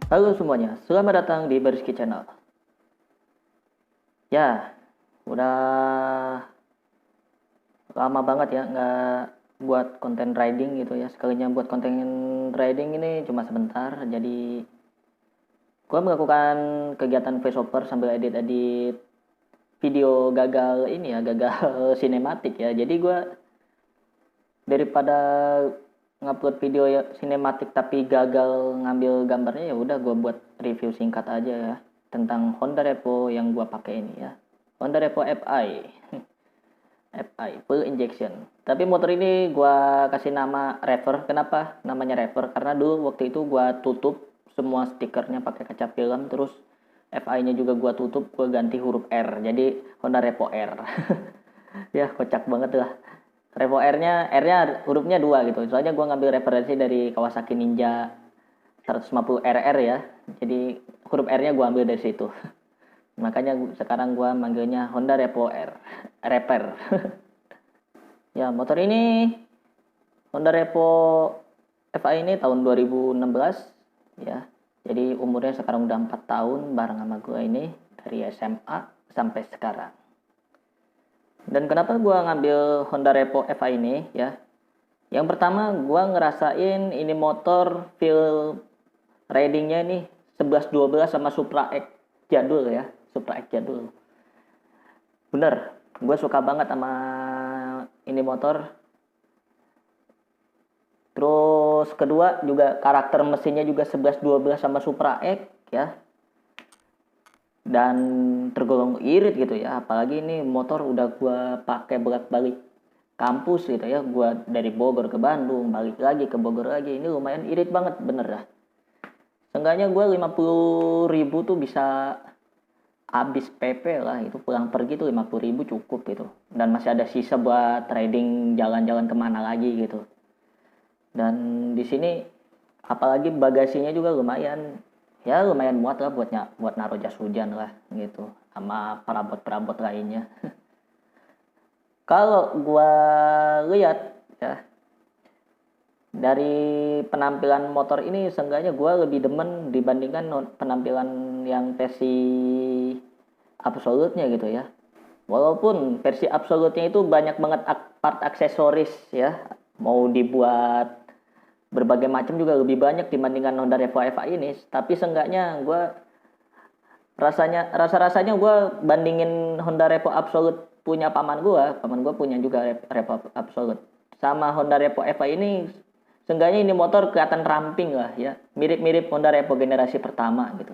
Halo semuanya, selamat datang di Bariski Channel. Ya, udah lama banget ya nggak buat konten riding gitu ya. Sekalinya buat konten riding ini cuma sebentar. Jadi gua melakukan kegiatan voiceover sambil edit-edit video gagal ini ya, gagal sinematik ya. Jadi gua daripada ngupload video ya sinematik tapi gagal ngambil gambarnya, ya udah gue buat review singkat aja ya tentang Honda Repo yang gue pakai ini ya. Honda Repo FI. FI full injection. Tapi motor ini gue kasih nama Rever. Kenapa namanya Rever? Karena dulu waktu itu gue tutup semua stikernya pakai kaca film, terus FI-nya juga gue tutup, gue ganti huruf R. Jadi Honda Repo R. Ya kocak banget lah. Revo R-nya hurufnya 2 gitu. Soalnya gue ngambil referensi dari Kawasaki Ninja 150 RR ya. Jadi huruf R-nya gue ambil dari situ. Makanya sekarang gue manggilnya Honda Repo R. Rapper. Ya, motor ini Honda Repo FI ini tahun 2016 ya. Jadi umurnya sekarang udah 4 tahun bareng sama gue ini dari SMA sampai sekarang. Dan kenapa gue ngambil Honda Repo FI ini ya? Yang pertama gue ngerasain ini motor feel ridingnya nih 11-12 sama Supra X jadul ya. Supra X jadul. Bener, gue suka banget sama ini motor. Terus kedua juga karakter mesinnya juga 11-12 sama Supra X ya. Dan tergolong irit gitu ya, apalagi ini motor udah gue pakai bolak-balik kampus gitu ya, gue dari Bogor ke Bandung, balik lagi ke Bogor lagi, ini lumayan irit banget bener dah. Seenggaknya gue 50.000 tuh bisa habis PP lah, itu pulang pergi tuh 50.000 cukup gitu, dan masih ada sisa buat trading jalan-jalan kemana lagi gitu. Dan di sini apalagi bagasinya juga lumayan, ya lumayan muat lah buat naruh jas hujan lah gitu sama perabot-perabot lainnya. Kalau gua lihat ya dari penampilan motor ini, seenggaknya gua lebih demen dibandingkan penampilan yang versi absolutnya gitu ya. Walaupun versi absolutnya itu banyak banget part aksesoris ya, mau dibuat berbagai macam juga lebih banyak dibandingkan Honda Revo FI ini. Tapi seenggaknya gue rasa-rasanya gue bandingin Honda Revo Absolute punya paman gue punya juga Revo Absolute sama Honda Revo FI ini, seenggaknya ini motor kelihatan ramping lah ya, mirip-mirip Honda Revo generasi pertama gitu.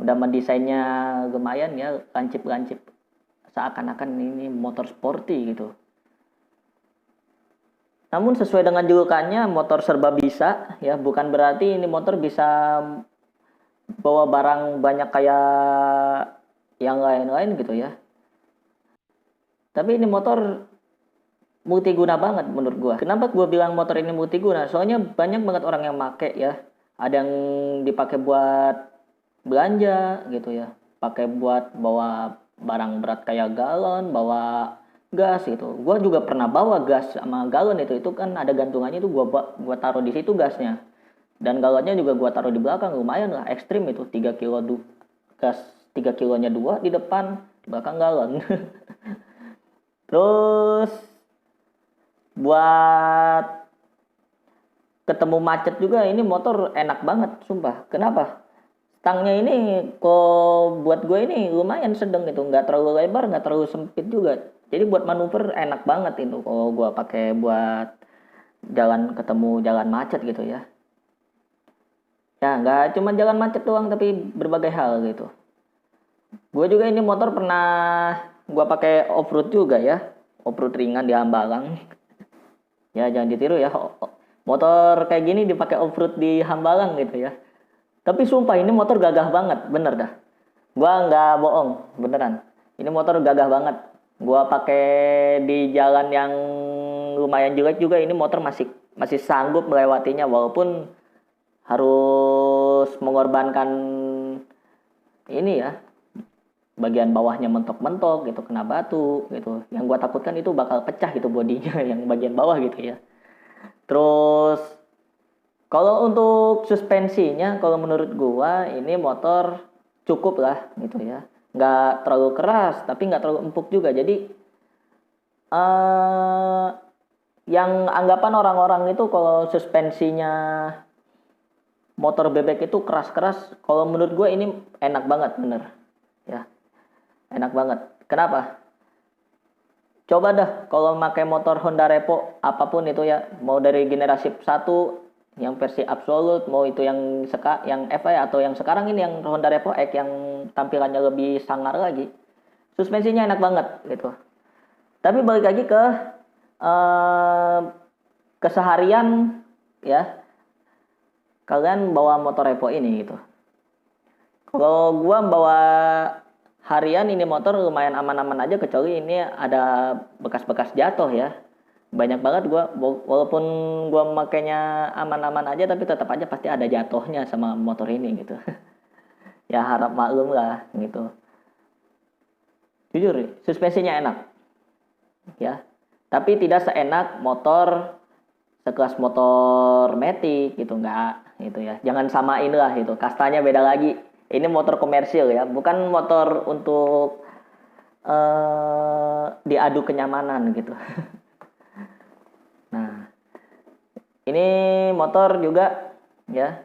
Udah mendesainnya lumayan ya, lancip-lancip, seakan-akan ini motor sporty gitu. Namun sesuai dengan julukannya, motor serba bisa ya, bukan berarti ini motor bisa bawa barang banyak kayak yang lain-lain gitu ya. Tapi ini motor multiguna banget menurut gua. Kenapa gua bilang motor ini multiguna? Soalnya banyak banget orang yang make ya. Ada yang dipakai buat belanja gitu ya. Pakai buat bawa barang berat kayak galon, bawa gas gitu. Gua juga pernah bawa gas sama galon itu kan ada gantungannya itu, gua taruh di situ gasnya. Dan galonnya juga gua taruh di belakang, lumayan lah ekstrim itu, 3 kilo gas, 3 kilonya 2 di depan, di belakang galon. Terus buat ketemu macet juga ini motor enak banget sumpah. Kenapa? Stangnya ini kok buat gue ini lumayan sedang gitu, nggak terlalu lebar nggak terlalu sempit juga. Jadi buat manuver enak banget itu kalau gue pakai buat ketemu jalan macet gitu ya. Ya nggak cuma jalan macet doang tapi berbagai hal gitu. Gue juga ini motor pernah gue pakai off road juga ya, off road ringan di Hambalang. Ya jangan ditiru ya, motor kayak gini dipakai off road di Hambalang gitu ya. Tapi sumpah ini motor gagah banget, bener dah. Gua nggak bohong, beneran. Ini motor gagah banget. Gua pakai di jalan yang lumayan jelek juga, ini motor masih masih sanggup melewatinya walaupun harus mengorbankan ini ya, bagian bawahnya mentok-mentok gitu, kena batu gitu. Yang gua takutkan itu bakal pecah gitu bodinya yang bagian bawah gitu ya. Terus Kalau untuk suspensinya, kalau menurut gua ini motor cukup lah gitu ya. Nggak terlalu keras, tapi nggak terlalu empuk juga. Jadi eh yang anggapan orang-orang itu kalau suspensinya motor bebek itu keras-keras, kalau menurut gue ini enak banget bener ya, enak banget. Kenapa? Coba dah kalau pakai motor Honda Repo apapun itu ya, mau dari generasi 1 yang versi absolut, mau itu yang FI atau yang sekarang ini yang Honda Repo X yang tampilannya lebih sangar lagi, suspensinya enak banget gitu. Tapi balik lagi ke eh, keseharian ya, kalian bawa motor repo ini gitu. Kalau gua bawa harian ini motor lumayan aman-aman aja, kecuali ini ada bekas-bekas jatuh ya. Banyak banget gua, walaupun gua makainya aman-aman aja, tapi tetap aja pasti ada jatuhnya sama motor ini gitu. Ya harap maklum lah gitu. Jujur, suspensinya enak ya. Tapi tidak seenak motor sekelas motor Matic gitu, enggak gitu ya. Jangan samain lah itu, kastanya beda lagi. Ini motor komersil ya, bukan motor untuk diadu kenyamanan gitu. Nah, ini motor juga ya,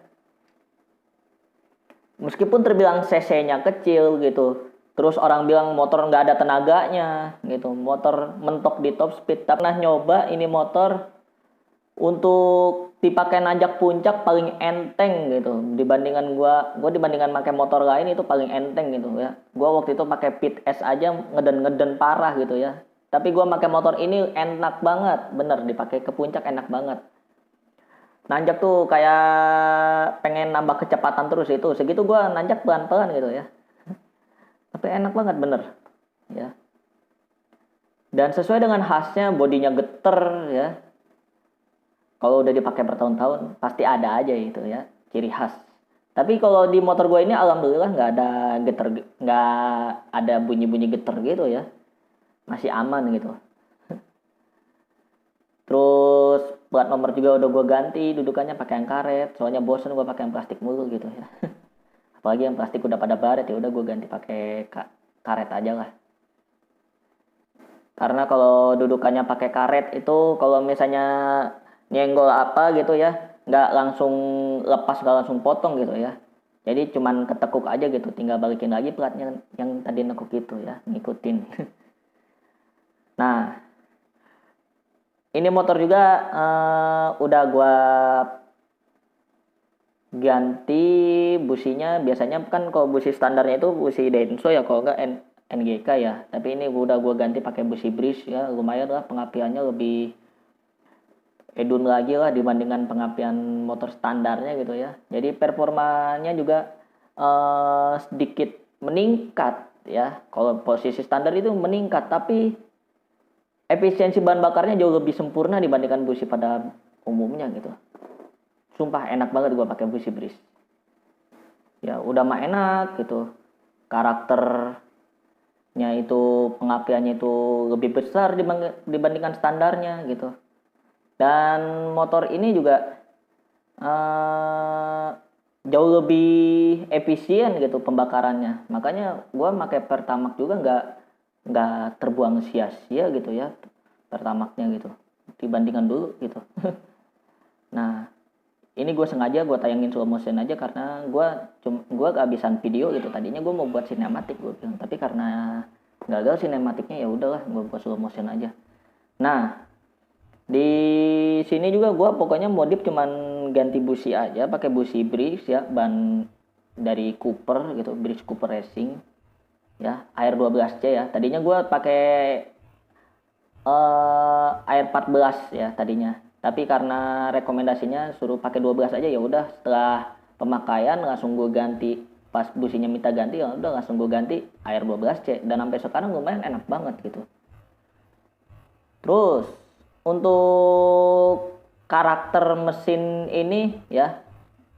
meskipun terbilang cc-nya kecil gitu, terus orang bilang motor nggak ada tenaganya gitu, motor mentok di top speed. Tapi pernah nyoba ini motor untuk dipakai nanjak puncak paling enteng gitu, dibandingkan gua dibandingkan pakai motor lain itu paling enteng gitu ya. Gua waktu itu pakai Pit S aja ngeden parah gitu ya, tapi gua pakai motor ini enak banget bener, dipakai ke puncak enak banget. Nanjak tuh kayak pengen nambah kecepatan terus, itu segitu gua nanjak pelan-pelan gitu ya, tapi enak banget bener ya. Dan sesuai dengan khasnya, bodinya geter ya. Kalau udah dipakai bertahun-tahun pasti ada aja itu ya ciri khas. Tapi kalau di motor gue ini alhamdulillah nggak ada geter, nggak ada bunyi-bunyi geter gitu ya, masih aman gitu. Terus plat nomor juga udah gue ganti dudukannya pakai yang karet, soalnya bosen gue pakai yang plastik mulu gitu ya. Apalagi yang plastik udah pada baret, ya udah gue ganti pakai karet aja lah. Karena kalau dudukannya pakai karet itu kalau misalnya nyenggol apa gitu ya, nggak langsung lepas, nggak langsung potong gitu ya. Jadi cuman ketekuk aja gitu, tinggal balikin lagi platnya yang tadi nekuk itu ya, ngikutin. Nah, ini motor juga udah gua ganti businya. Biasanya kan kalau busi standarnya itu busi Denso ya, kalau nggak NGK ya. Tapi ini udah gua ganti pakai busi Breeze ya, lumayan lah pengapiannya lebih edun lagi lah dibandingkan pengapian motor standarnya gitu ya. Jadi performanya juga sedikit meningkat ya. Kalau posisi standar itu meningkat, tapi efisiensi bahan bakarnya jauh lebih sempurna dibandingkan busi pada umumnya gitu. Sumpah enak banget gua pakai busi Breeze. Ya udah mah enak gitu. Karakternya itu, pengapiannya itu lebih besar dibandingkan standarnya gitu. Dan motor ini juga jauh lebih efisien gitu pembakarannya. Makanya gue pakai Pertamax juga nggak terbuang sia-sia gitu ya Pertamaxnya gitu, dibandingkan dulu gitu. Nah, ini gue sengaja gue tayangin slow motion aja karena gue kehabisan video gitu. Tadinya gue mau buat sinematik gue bilang, tapi karena gagal sinematiknya ya udahlah gue buat slow motion aja. Nah, di sini juga gue pokoknya modif cuman ganti busi aja, pakai busi Breeze ya, ban dari Cooper gitu, Breeze Cooper Racing ya, Air 12C ya. Tadinya gue pakai Air 14 ya tadinya, tapi karena rekomendasinya suruh pakai 12 aja, ya udah setelah pemakaian langsung gue ganti. Pas businya minta ganti, ya udah langsung gue ganti Air 12C, dan sampai sekarang lumayan enak banget gitu. Terus untuk karakter mesin ini ya,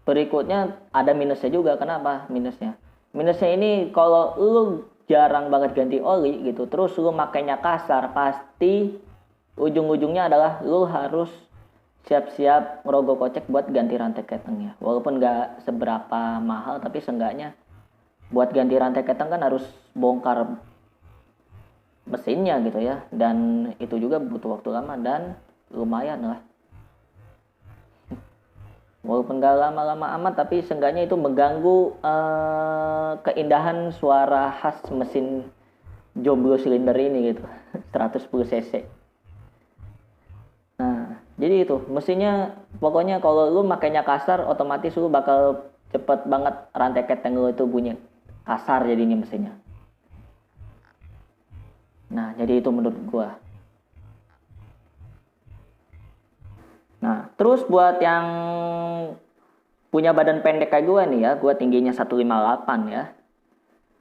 berikutnya ada minusnya juga. Kenapa minusnya? Minusnya ini kalau lu jarang banget ganti oli gitu, terus lu makainya kasar, pasti ujung-ujungnya adalah lu harus siap-siap ngerogoh kocek buat ganti rantai ketengnya. Walaupun nggak seberapa mahal, tapi seenggaknya buat ganti rantai keteng kan harus bongkar mesinnya gitu ya, dan itu juga butuh waktu lama dan lumayan lah. Walaupun gak lama-lama amat, tapi seenggaknya itu mengganggu keindahan suara khas mesin jomblo silinder ini gitu. 110 cc. Nah, jadi itu mesinnya pokoknya kalau lu makainya kasar, otomatis lu bakal cepet banget rantai keteng lu itu bunyi kasar jadinya mesinnya. Nah, jadi itu menurut gua. Nah, terus buat yang punya badan pendek kayak gue nih ya, gue tingginya 158 ya.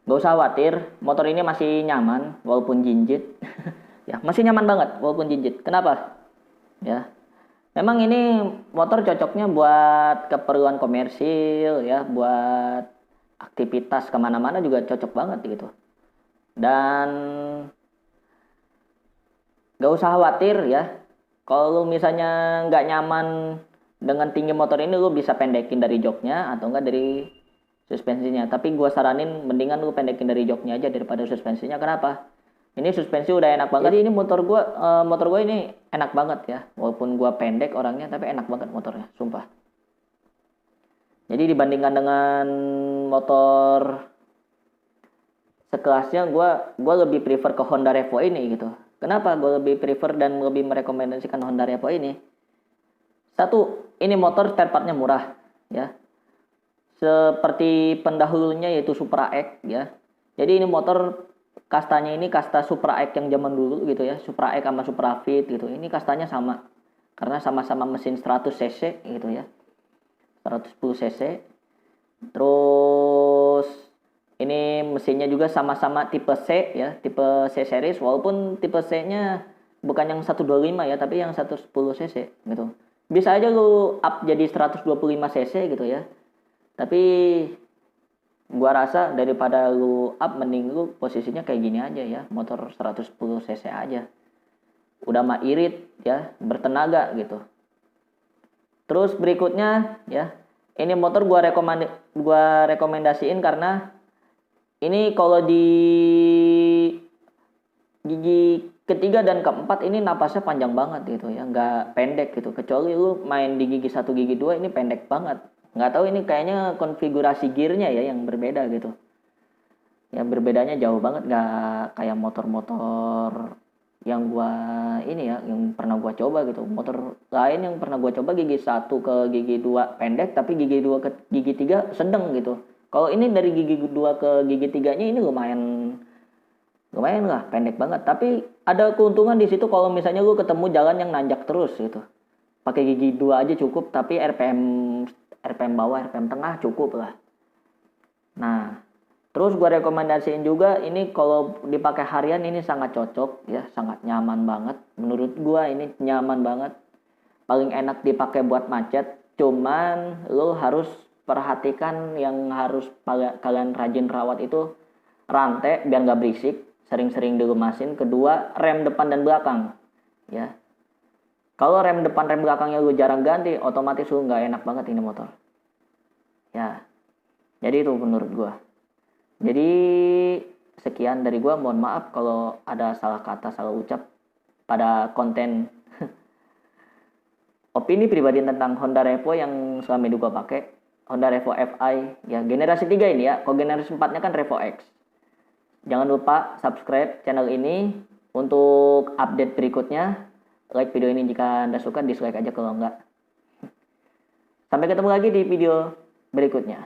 Gak usah khawatir, motor ini masih nyaman walaupun jinjit. Ya, masih nyaman banget walaupun jinjit. Kenapa? Ya, memang ini motor cocoknya buat keperluan komersil ya, buat aktivitas kemana-mana juga cocok banget gitu. Dan gak usah khawatir ya, kalau lu misalnya nggak nyaman dengan tinggi motor ini, lu bisa pendekin dari joknya atau enggak dari suspensinya. Tapi gua saranin mendingan lu pendekin dari joknya aja daripada suspensinya. Kenapa? Ini suspensi udah enak banget. Jadi ini motor gua ini enak banget ya. Walaupun gua pendek orangnya, tapi enak banget motornya, sumpah. Jadi dibandingkan dengan motor sekelasnya, gua lebih prefer ke Honda Revo ini gitu. Kenapa gue lebih prefer dan lebih merekomendasikan Honda Revo ini? Satu, ini motor spare partnya murah ya. Seperti pendahulunya yaitu Supra X ya. Jadi ini motor kastanya ini kasta Supra X yang zaman dulu gitu ya. Supra X sama Supra Fit gitu. Ini kastanya sama. Karena sama-sama mesin 100 cc gitu ya. 110 cc. Terus ini mesinnya juga sama-sama tipe C ya, tipe C series, walaupun tipe C-nya bukan yang 125 ya, tapi yang 110 cc gitu. Bisa aja lu up jadi 125 cc gitu ya. Tapi gua rasa daripada lu up, mending lu posisinya kayak gini aja ya, motor 110 cc aja. Udah mah irit ya, bertenaga gitu. Terus berikutnya ya, ini motor gua rekomendasiin karena ini kalau di gigi ketiga dan keempat ini napasnya panjang banget gitu ya, nggak pendek gitu. Kecuali lu main di gigi 1, gigi 2 ini pendek banget. Nggak tahu ini kayaknya konfigurasi gearnya ya yang berbeda gitu. Ya berbedanya jauh banget, nggak kayak motor-motor yang yang pernah gua coba gitu. Motor lain yang pernah gua coba gigi 1 ke gigi 2 pendek, tapi gigi 2 ke gigi 3 sedang gitu. Kalau ini dari gigi 2 ke gigi 3-nya ini lumayan lah, pendek banget. Tapi ada keuntungan di situ kalau misalnya lu ketemu jalan yang nanjak terus gitu. Pakai gigi 2 aja cukup, tapi RPM bawah, RPM tengah cukup lah. Nah, terus gue rekomendasiin juga ini kalau dipakai harian ini sangat cocok ya, sangat nyaman banget. Menurut gue ini nyaman banget. Paling enak dipakai buat macet. Cuman lu harus perhatikan yang harus kalian rajin rawat itu rantai biar nggak berisik, sering-sering dilumasin. Kedua, rem depan dan belakang ya. Kalau rem depan rem belakangnya lu jarang ganti, otomatis lu nggak enak banget ini motor ya. Jadi itu menurut gua. Jadi sekian dari gua, mohon maaf kalau ada salah kata, salah ucap pada konten opini pribadi tentang Honda Revo yang selama ini gua pakai. Honda Revo Fi ya, generasi 3 ini ya. Kalau generasi 4-nya kan Revo X. Jangan lupa subscribe channel ini untuk update berikutnya. Like video ini jika Anda suka, dislike aja kalau enggak. Sampai ketemu lagi di video berikutnya.